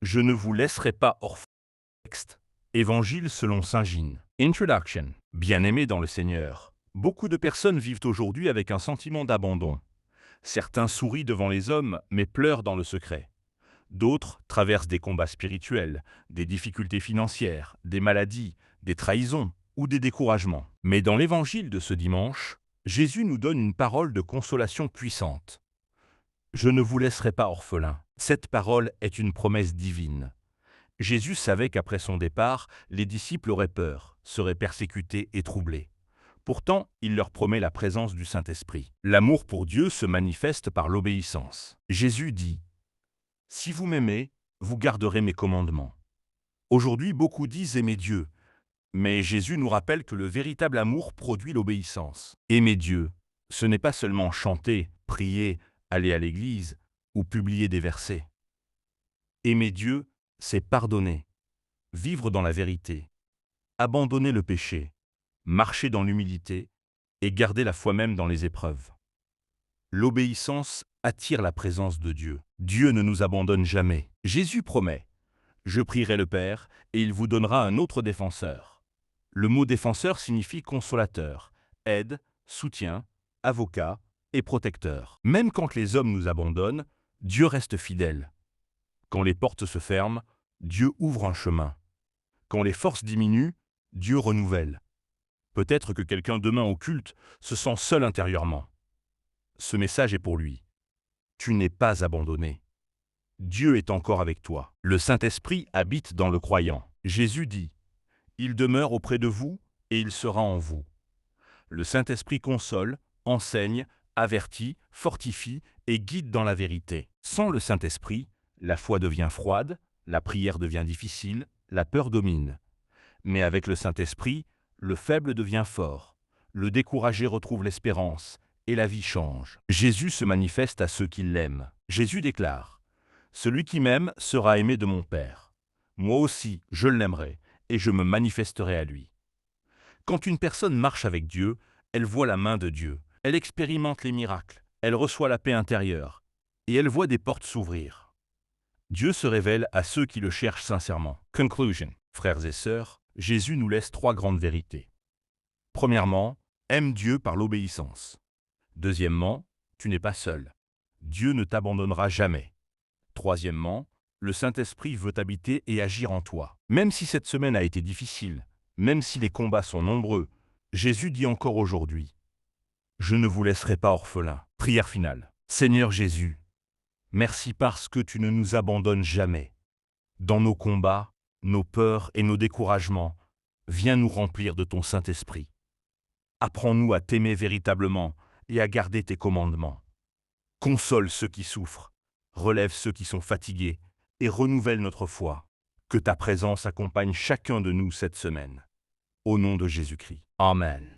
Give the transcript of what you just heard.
Je ne vous laisserai pas orphelins. Texte. Évangile selon saint Jean. Introduction. Bien-aimés dans le Seigneur, beaucoup de personnes vivent aujourd'hui avec un sentiment d'abandon. Certains sourient devant les hommes, mais pleurent dans le secret. D'autres traversent des combats spirituels, des difficultés financières, des maladies, des trahisons ou des découragements. Mais dans l'évangile de ce dimanche, Jésus nous donne une parole de consolation puissante. Je ne vous laisserai pas orphelins. Cette parole est une promesse divine. Jésus savait qu'après son départ, les disciples auraient peur, seraient persécutés et troublés. Pourtant, il leur promet la présence du Saint-Esprit. L'amour pour Dieu se manifeste par l'obéissance. Jésus dit « Si vous m'aimez, vous garderez mes commandements. » Aujourd'hui, beaucoup disent aimer Dieu, mais Jésus nous rappelle que le véritable amour produit l'obéissance. Aimer Dieu, ce n'est pas seulement chanter, prier, aller à l'église ou publier des versets. Aimer Dieu, c'est pardonner, vivre dans la vérité, abandonner le péché, marcher dans l'humilité et garder la foi même dans les épreuves. L'obéissance attire la présence de Dieu. Dieu ne nous abandonne jamais. Jésus promet « Je prierai le Père et il vous donnera un autre défenseur ». Le mot défenseur signifie consolateur, aide, soutien, avocat et protecteur. Même quand les hommes nous abandonnent, Dieu reste fidèle. Quand les portes se ferment, Dieu ouvre un chemin. Quand les forces diminuent, Dieu renouvelle. Peut-être que quelqu'un demain au culte se sent seul intérieurement. Ce message est pour lui. Tu n'es pas abandonné. Dieu est encore avec toi. Le Saint-Esprit habite dans le croyant. Jésus dit « Il demeure auprès de vous et il sera en vous ». Le Saint-Esprit console, enseigne, avertit, fortifie et guide dans la vérité. Sans le Saint-Esprit, la foi devient froide, la prière devient difficile, la peur domine. Mais avec le Saint-Esprit, le faible devient fort, le découragé retrouve l'espérance et la vie change. Jésus se manifeste à ceux qui l'aiment. Jésus déclare « Celui qui m'aime sera aimé de mon Père. Moi aussi, je l'aimerai et je me manifesterai à lui. » Quand une personne marche avec Dieu, elle voit la main de Dieu, elle expérimente les miracles, elle reçoit la paix intérieure et elle voit des portes s'ouvrir. Dieu se révèle à ceux qui le cherchent sincèrement. Conclusion. Frères et sœurs, Jésus nous laisse 3 grandes vérités. Premièrement, aime Dieu par l'obéissance. Deuxièmement, tu n'es pas seul. Dieu ne t'abandonnera jamais. Troisièmement, le Saint-Esprit veut habiter et agir en toi. Même si cette semaine a été difficile, même si les combats sont nombreux, Jésus dit encore aujourd'hui « Je ne vous laisserai pas orphelins ». Prière finale. Seigneur Jésus, merci parce que tu ne nous abandonnes jamais. Dans nos combats, nos peurs et nos découragements, viens nous remplir de ton Saint-Esprit. Apprends-nous à t'aimer véritablement et à garder tes commandements. Console ceux qui souffrent, relève ceux qui sont fatigués et renouvelle notre foi. Que ta présence accompagne chacun de nous cette semaine. Au nom de Jésus-Christ. Amen.